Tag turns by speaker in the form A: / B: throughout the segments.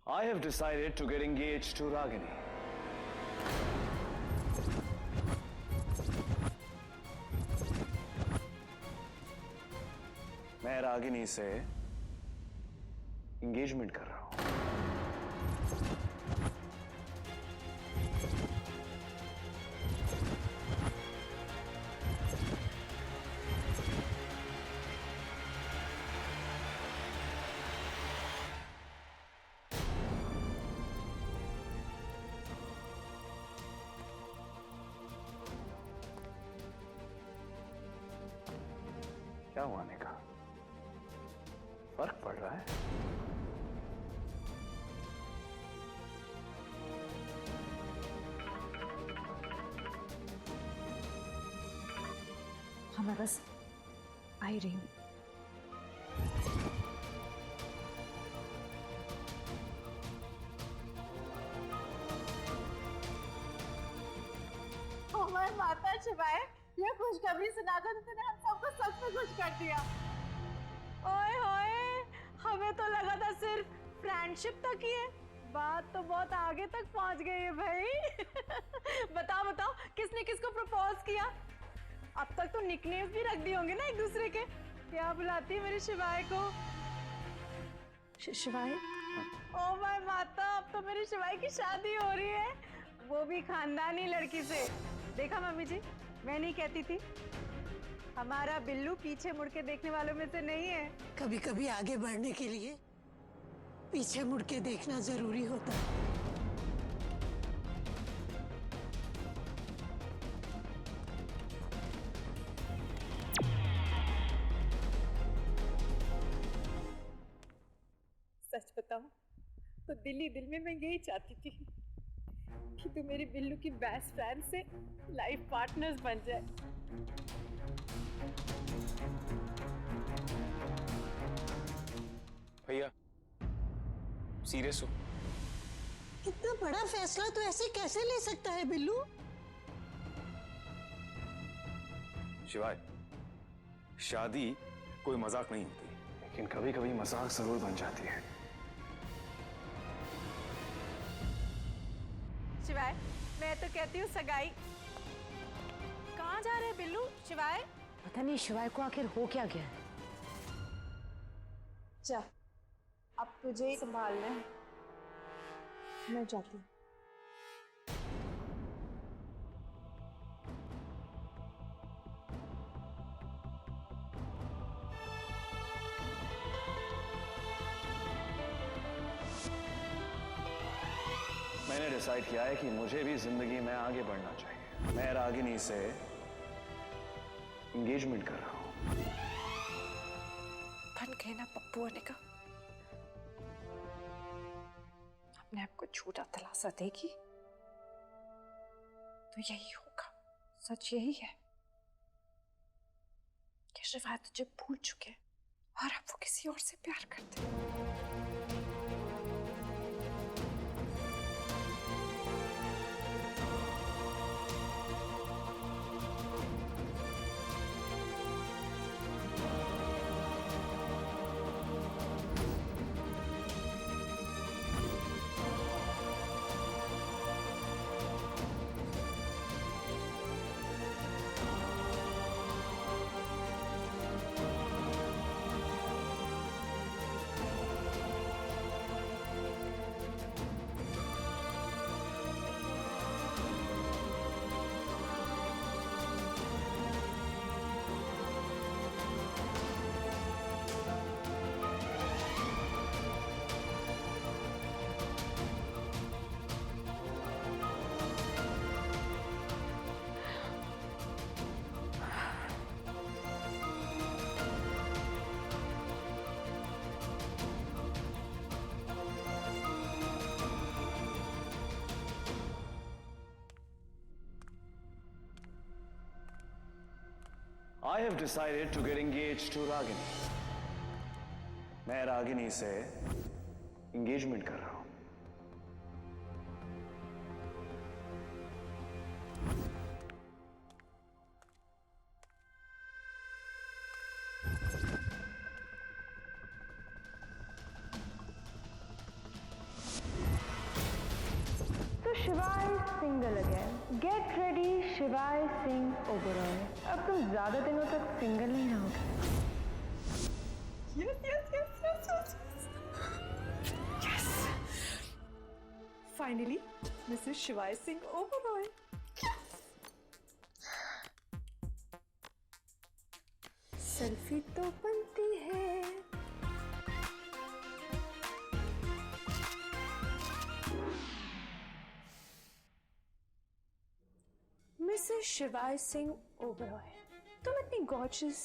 A: I have decided to get engaged to Ragini. मैं रागिनी से engagement कर रहा हूं। क्या हुआ निका? फर्क पड़ रहा है?
B: हाँ मैं बस आ ही रही हूँ।
C: हमारे माता शिवाय ये खुशखबरी सुनाकर तो तूने हम सबको सच में खुश कर दिया। ओए होए, हमें तो लगा था सिर्फ फ्रेंडशिप तक ही है, बात तो बहुत आगे तक पहुंच गई है भाई। बताओ बताओ किसने किसको प्रपोज किया? अब तक तो निकनेम्स भी रख दिए होंगे ना एक दूसरे के। क्या बुलाती मेरे शिवाय को?
B: शिवाय?
C: ओ माय माता, अब तो मेरी शिवाय की शादी हो रही है, वो भी खानदानी लड़की से। देखा मम्मी जी, मैं नहीं कहती थी, हमारा बिल्लू पीछे मुड़ के देखने वालों में से नहीं है।
D: कभी कभी आगे बढ़ने के लिए पीछे मुड़ के देखना जरूरी होता है।
C: सच बताऊं तो दिल ही दिल में मैं यही चाहती थी कि तू मेरी बिल्लू की बेस्ट फ्रेंड से लाइफ पार्टनर्स बन जाए।
E: भैया सीरियस हो?
D: इतना बड़ा फैसला तो ऐसे कैसे ले सकता है बिल्लू?
E: शिवाय, शादी कोई मजाक नहीं होती,
A: लेकिन कभी कभी मजाक जरूर बन जाती है।
C: शिवाय, मैं तो कहती हूँ सगाई। कहाँ जा रहे हैं बिल्लू? शिवाय
B: पता नहीं शिवाय को आखिर हो क्या गया है।
C: जा, अब तुझे ही संभालना है, मैं जाती हूँ।
A: मैंने डिसाइड किया है कि मुझे भी जिंदगी में आगे बढ़ना चाहिए। मैं रागिनी से एंगेजमेंट कर रहा हूं।
B: बन गए ना पप्पू होने का। अपने आप को झूठा दिलासा देगी तो यही होगा। सच यही है कि शिवाय तुझे भूल चुके हैं और अब वो किसी और से प्यार करते हैं।
A: I have decided to get engaged to Ragini. मैं रागिनी से एंगेजमेंट कर रहा हूं।
C: शिवाय सिंगल अगेन। गेट रेडी शिवाय सिंह ओबेरॉय। अब तुम ज्यादा दिनों तक सिंगल नहीं रहोगे।
B: Yes, yes, yes, yes, yes, yes. Yes. Finally, Mrs. Shivai Singh Oberoi. Selfie तो बनती है। मिसेस शिवाय सिंह ओबेरॉय, तुम इतनी गॉर्जियस,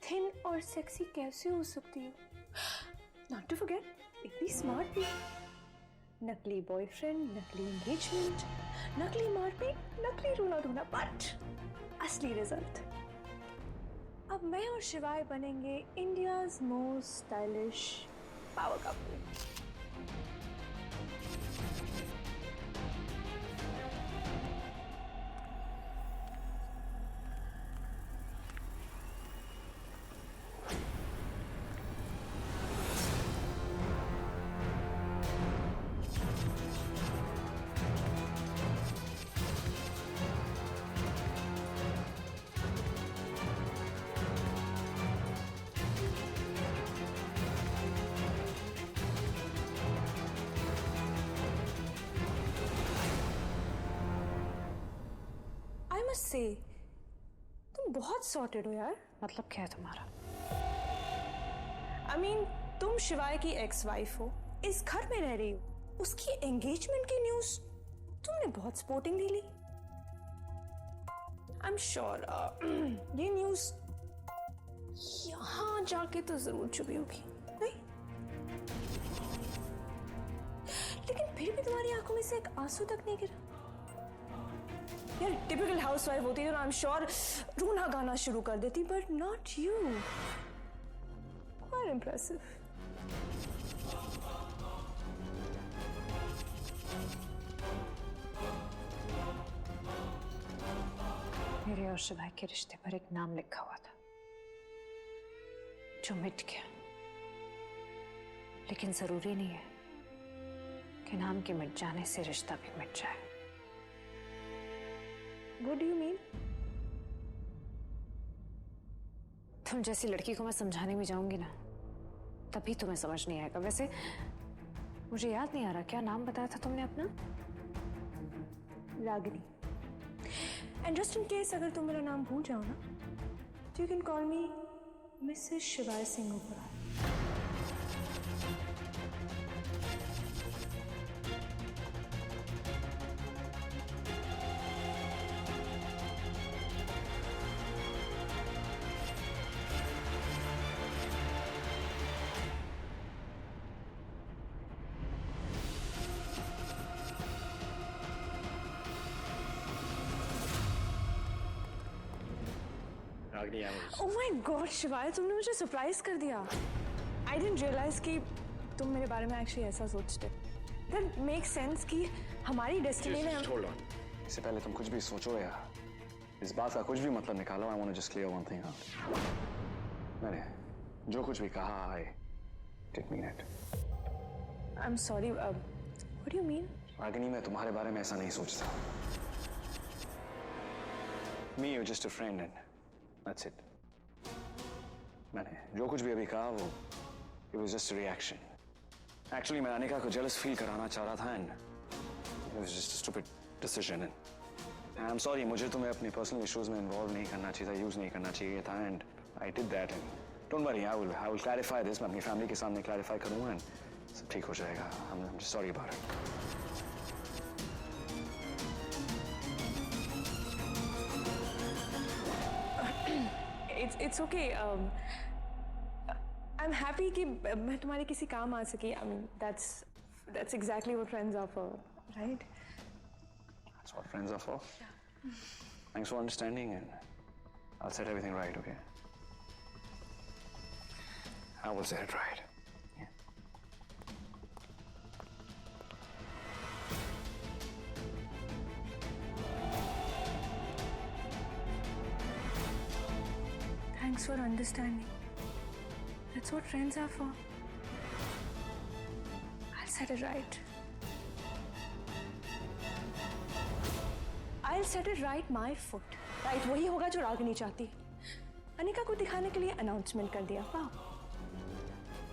B: थिन और सेक्सी कैसे हो सकती हो? नॉट टू फॉरगेट, इतनी स्मार्ट भी। नकली बॉयफ्रेंड, नकली एंगेजमेंट, नकली मारपीट, नकली रोना धोना, बट असली रिजल्ट। अब मैं और शिवाय बनेंगे India's most stylish power couple. I must say, तुम बहुत सॉर्टेड हो यार।
F: मतलब क्या है तुम्हारा?
B: I mean, तुम शिवाय की एक्स वाइफ हो, इस घर में रह रही हो, उसकी एंगेजमेंट की न्यूज तुमने बहुत स्पोर्टिंगली ली। आई एम श्योर ये न्यूज यहाँ जाके तो जरूर छुपी होगी, नहीं? लेकिन फिर भी तुम्हारी आंखों में से एक आंसू तक नहीं गिरा। यार टिपिकल हाउसवाइफ होती है, आई एम श्योर रोना गाना शुरू कर देती, but not you. Quite impressive.
F: मेरे और शिवाय के रिश्ते पर एक नाम लिखा हुआ था जो मिट गया, लेकिन जरूरी नहीं है कि नाम के मिट जाने से रिश्ता भी मिट जाए।
B: What do you mean?
F: तुम जैसी लड़की को मैं समझाने में जाऊंगी ना, तभी तुम्हें समझ नहीं आएगा। वैसे मुझे याद नहीं आ रहा, क्या नाम बताया था तुमने अपना?
B: Ragini. And just in case अगर तुम मेरा नाम भूल जाओ ना, तो you can call me Mrs शिवाय Singh Oberoi. Oh my God, शिवाय, तुमने मुझे सरप्राइज कर दिया। I didn't realize कि तुम मेरे बारे में एक्चुअली ऐसा सोचते। That makes sense कि हमारी डेस्टिनी ने
A: Hold on. इससे पहले तुम कुछ भी सोचो यार, इस बात का कुछ भी मतलब निकालो। I want to just clear one thing out. मैंने जो कुछ भी कहा, I didn't mean it.
B: I'm sorry. What do you mean?
A: Ragini, मैं तुम्हारे बारे में ऐसा नहीं सोचता। Me, you're just a friend and that's it. मैंने जो कुछ भी अभी कहा वो it was just a reaction. Actually मैं अनिका को jealous feel कराना चाह रहा था and it was just a stupid decision and I'm sorry, मुझे तुम्हें अपनी personal issues में involve नहीं करना चाहिए था, use नहीं करना चाहिए था and I did that and don't worry, I will clarify this. मैं अपनी family के सामने clarify करूँगा and सब ठीक हो जाएगा. I'm just sorry about it.
B: It's okay. I'm happy कि मैं तुम्हारे किसी काम आ सकी. I mean, that's exactly what friends are for, right?
A: That's what friends are for. Yeah. Thanks for understanding, and I'll set everything right. Okay. I will set it right. Yeah.
B: Thanks for understanding. That's what friends are for. I'll set it right. I'll set it right my foot. Right वही होगा जो रागिनी चाहती है। अनिका को दिखाने के लिए announcement कर दिया, वाह।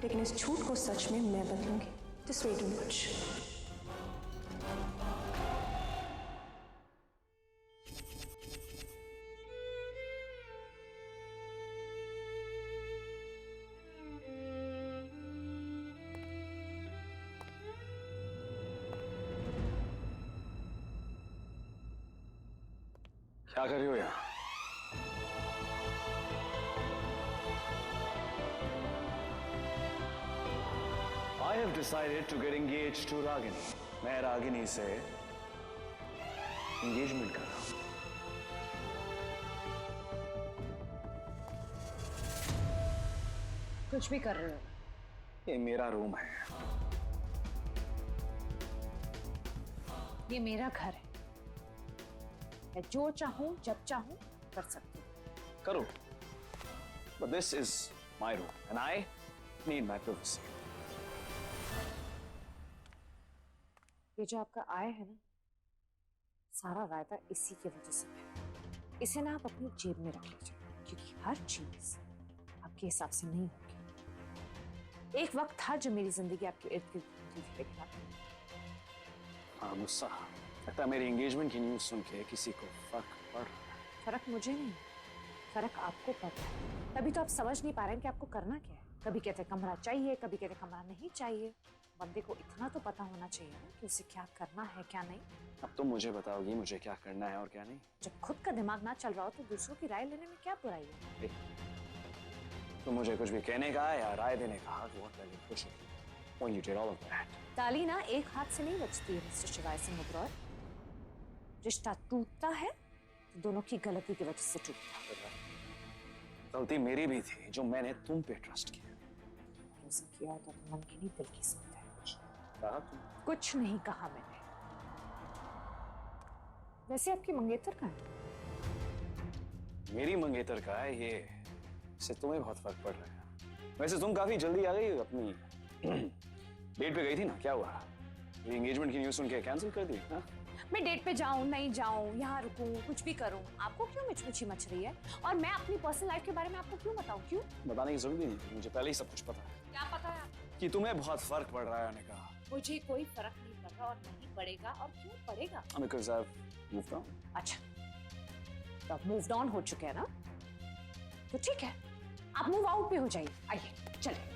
B: लेकिन इस झूठ को सच में मैं बदलूंगी। Just wait and watch.
A: क्या कर रही हो यहाँ? I have decided to get engaged to Ragini. मैं रागिनी से engagement कर रहा हूँ।
F: कुछ भी कर रहे हो?
A: ये मेरा रूम है।
F: ये मेरा घर है। मैं जो चाहूं जब चाहूं कर सकती हूँ।
A: करो। But this is my room and I need my privacy.
F: ये जो आपका आय है ना, सारा वायदा इसी की वजह से है। इसे ना आप अपनी जेब में रख लीजिए, क्योंकि हर चीज आपके हिसाब से नहीं होगी। एक वक्त था जब मेरी जिंदगी आपके इर्द गिर्द घूमती थी, लेकिन अब
A: हाँ, गुस्सा लगता है मेरी एंगेजमेंट की न्यूज़ सुन के किसी को फर्क पड़ रहा है।
F: फर्क मुझे नहीं, फर्क आपको पड़ रहा है। तभी तो आप समझ नहीं पा रहे हैं कि आपको करना क्या है। कभी कहते कमरा चाहिए, कभी कहते कमरा नहीं चाहिए। बंदे को इतना तो पता होना चाहिए ना कि उसे क्या करना है क्या नहीं।
A: अब तुम मुझे बताओगी मुझे क्या करना है और क्या नहीं।
F: जब खुद का दिमाग ना चल रहा हो तो दूसरों की राय लेने में क्या बुराई है?
A: तो मुझे कुछ भी कहने का या राय देने का हक वक्त लगे कुछ when you did all of that.
F: ताली ना एक हाथ से नहीं बचती है मिस्टर शिवाय सिंह ओबरॉय। रिश्ता टूटता है तो दोनों की गलती की वजह से टूटता है।
A: गलती मेरी भी थी जो मैंने तुम पे ट्रस्ट किया।
F: भरोसा किया होता तो मन की नहीं दिल की सुनते हैं।
A: कहा तुम?
F: कुछ नहीं कहा मैंने। वैसे आपकी मंगेतर कहाँ है?
A: मेरी मंगेतर का है ये, इससे तुम्हें बहुत फर्क पड़ रहा है। वैसे तुम काफी जल्दी आ गई अपनी डेट पे गई थी ना, क्या हुआ? ये एंगेजमेंट की न्यूज़ सुन के कैंसिल कर दी ना?
F: मैं डेट पे जाऊं नहीं जाऊं, यहाँ रुकूं, कुछ भी करूं, आपको क्यों मिचमिची मच रही है? और मैं अपनी पर्सनल लाइफ के बारे में आपको क्यों बताऊं? क्यों
A: बताने की जरूरत नहीं थी, मुझे पहले ही सब कुछ पता है।
F: क्या पता है आपको?
A: कि तुम्हें बहुत फर्क पड़ रहा है अनिका।
F: मुझे कोई फर्क नहीं पड़ रहा और नहीं पड़ेगा। और क्यों पड़ेगा?
A: Because I've moved on.
F: अच्छा, तो आप मूव ऑन हो चुके हैं ना, तो ठीक है, आप मूव आउट पे हो जाइए। आइए चलिए।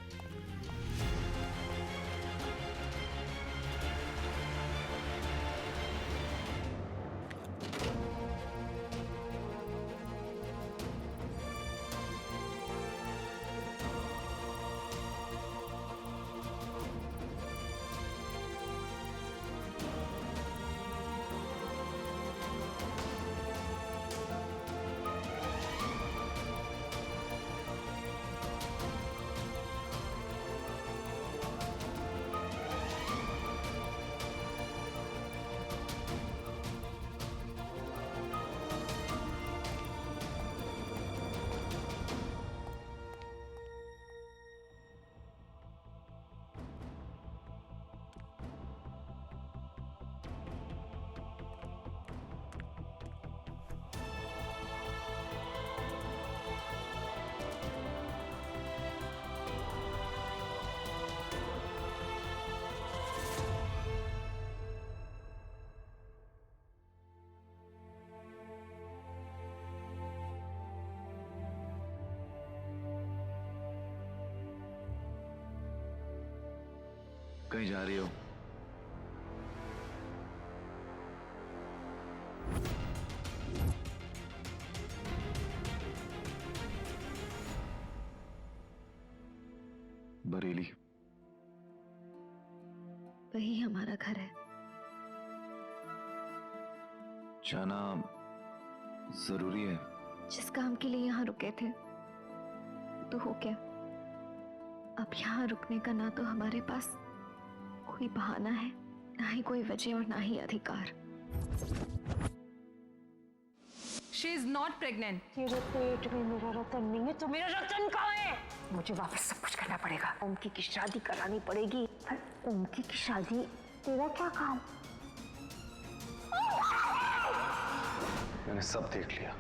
A: कहीं जा रही हो? बरेली।
G: वही हमारा घर है।
A: जाना जरूरी है।
G: जिस काम के लिए यहाँ रुके थे तो हो क्या? अब यहाँ रुकने का ना तो हमारे पास कोई बहाना है, ना ही कोई वजह और ना ही अधिकार।
C: She is not pregnant.
B: तेरे पेट में मेरा रतन नहीं है तो मेरा रतन कहाँ है? मुझे वापस सब कुछ करना पड़ेगा। ओमकी की शादी करानी पड़ेगी। ओमकी की शादी तेरा क्या काम?
A: मैंने सब देख लिया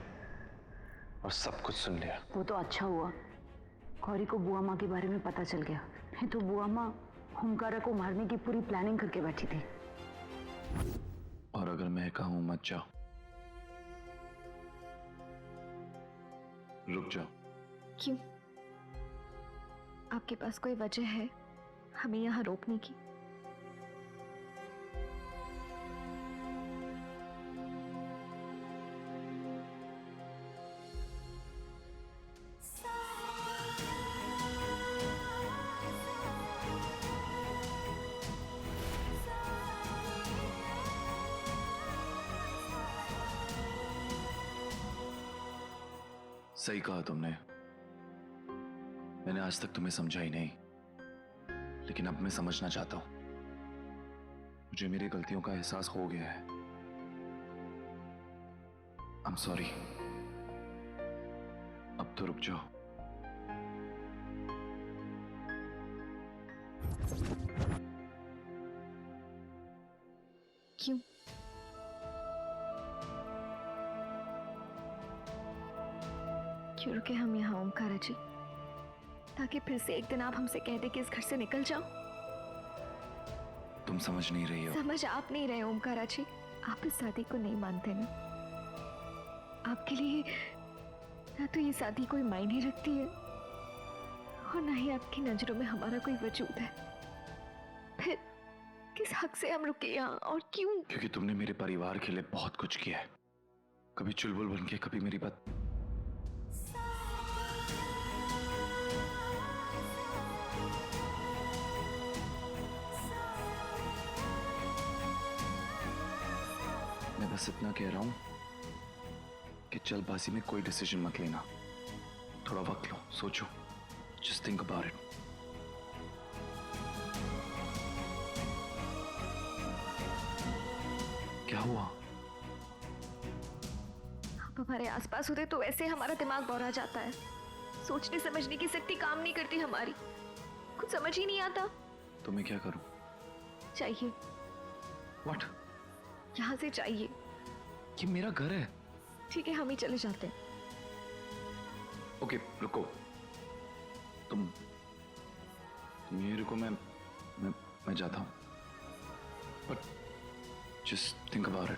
A: और सब कुछ सुन लिया।
H: वो तो अच्छा हुआ गौरी को बुआ माँ के बारे में पता चल गया, नहीं तो बुआ माँ हुमकारा को मारने की पूरी प्लानिंग करके बैठी थी।
A: और अगर मैं कहूं मत जाओ, रुक जाओ।
G: क्यों? आपके पास कोई वजह है हमें यहाँ रोकने की?
A: सही कहा तुमने। मैंने आज तक तुम्हें समझा ही नहीं, लेकिन अब मैं समझना चाहता हूं। मुझे मेरी गलतियों का एहसास हो गया है। I am sorry. अब तो रुक जाओ।
G: क्यों? क्यों रुके हम यहाँ ओमकारा जी? ताकि फिर से एक दिन आप हमसे कह दे कि इस घर से निकल जाओ।
A: तुम समझ नहीं रही हो।
G: समझ आप नहीं रहे ओमकारा जी। आप इस शादी को नहीं मानते ना। आपके लिए ना तो ये शादी कोई मायने रखती है और ना ही आपकी नजरों में हमारा कोई वजूद है। फिर किस हक से हम रुके यहाँ और क्यों?
A: क्योंकि तुमने मेरे परिवार के लिए बहुत कुछ किया है। कभी चुलबुल बन के, कभी मेरी बात। मैं बस इतना कह रहा हूं कि जल्दबाजी में कोई डिसीजन मत लेना। थोड़ा वक्त लो, सोचो। Just think about it. क्या हुआ?
G: आप हमारे आसपास होते तो ऐसे हमारा दिमाग बौरा जाता है। सोचने समझने की शक्ति काम नहीं करती हमारी। कुछ समझ ही नहीं आता।
A: तो मैं क्या करूं?
G: चाहिए।
A: व्हाट?
G: यहाँ से चाहिए।
A: ये मेरा घर है।
G: ठीक है, हम ही चले जाते हैं।
A: ओके, रुको। तुम ये रुको। मैं जाता हूं। But just think about it.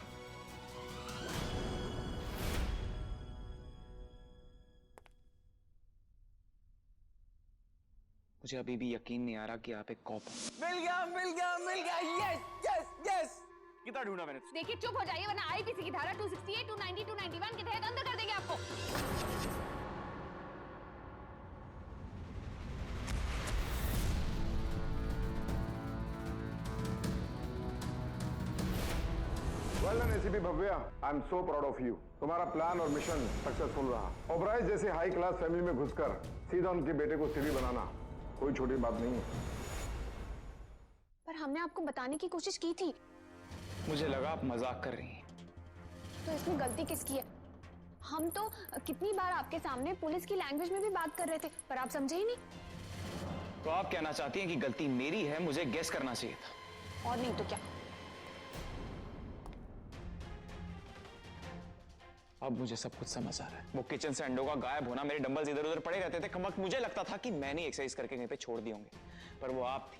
E: मुझे अभी भी यकीन नहीं आ रहा कि आप एक कॉप हो।
I: मिल गया। यस।
E: कितना ढूंढा मैंने?
C: देखिए चुप हो जाइए वरना आईपीसी की धारा 268, 290, 291 के तहत अंदर कर देंगे आपको।
J: Well done ACP Bhavya, I am so proud of you. तुम्हारा प्लान और मिशन सक्सेसफुल रहा। ओबराय जैसे हाई क्लास फैमिली में घुसकर सीधा उनके बेटे को सीढ़ी बनाना कोई छोटी बात नहीं है।
C: पर हमने आपको बताने की कोशिश की थी।
E: मुझे लगा आप मजाक कर रही हैं।
C: तो इसमें गलती किसकी है? हम तो कितनी बार आपके सामने पुलिस की लैंग्वेज में भी बात कर रहे थे, पर आप समझे ही नहीं।
E: तो आप कहना चाहती हैं कि गलती मेरी है, मुझे गेस करना चाहिए था।
C: और नहीं तो क्या।
E: अब मुझे सब कुछ समझ आ रहा है। वो किचन से अंडों का गायब होना, मेरे डंबल्स इधर उधर पड़े रहते थे। कम वक्त मुझे लगता था कि मैंने एक्सरसाइज करके कहीं पे छोड़ दिए होंगे, पर वो आप थी।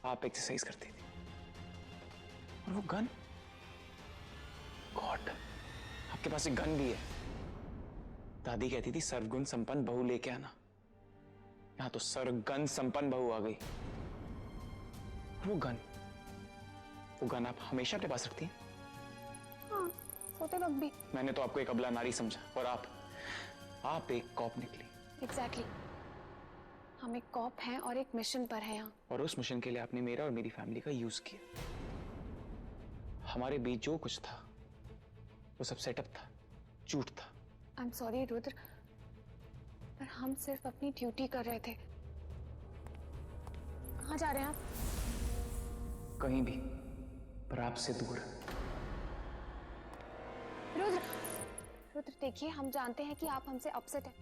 E: आप एक्सरसाइज करती थी। और वो गन, गॉड, आपके पास एक गन भी है। दादी कहती थी सर्वगुण संपन्न बहू लेके आना। यहां तो सर्वगुण संपन्न बहू आ गई। वो गन आप हमेशा अपने पास रखती हैं?
C: हाँ, सोते वक्त भी।
E: मैंने तो आपको एक अबला नारी समझा और आप एक कॉप निकली।
C: एग्जैक्टली। हम एक कॉप हैं और एक मिशन पर हैं यहाँ।
E: और उस मिशन के लिए आपने मेरा और मेरी फैमिली का यूज किया। हमारे बीच जो कुछ था वो सब सेटअप था, झूठ था।
C: आई एम सॉरी रुद्र, पर हम सिर्फ अपनी ड्यूटी कर रहे थे। कहाँ जा रहे हैं आप?
E: कहीं भी, पर आपसे दूर।
C: रुद्र देखिए, हम जानते हैं कि आप हमसे अपसेट हैं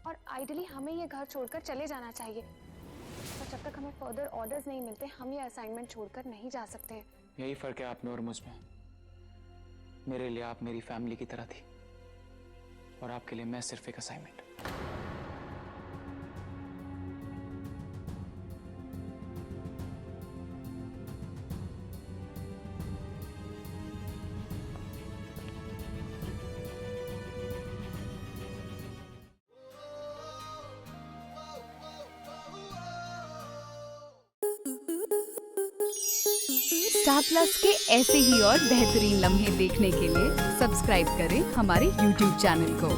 C: और आइडियली हमें ये घर छोड़कर चले जाना चाहिए, पर जब तक हमें फर्दर ऑर्डर्स नहीं मिलते हम ये असाइनमेंट छोड़कर नहीं जा सकते।
E: यही फर्क है आप में और मुझ में। मेरे लिए आप मेरी फैमिली की तरह थी और आपके लिए मैं सिर्फ एक असाइनमेंट।
K: स्टार प्लस के ऐसे ही और बेहतरीन लम्हे देखने के लिए सब्सक्राइब करें हमारे YouTube चैनल को।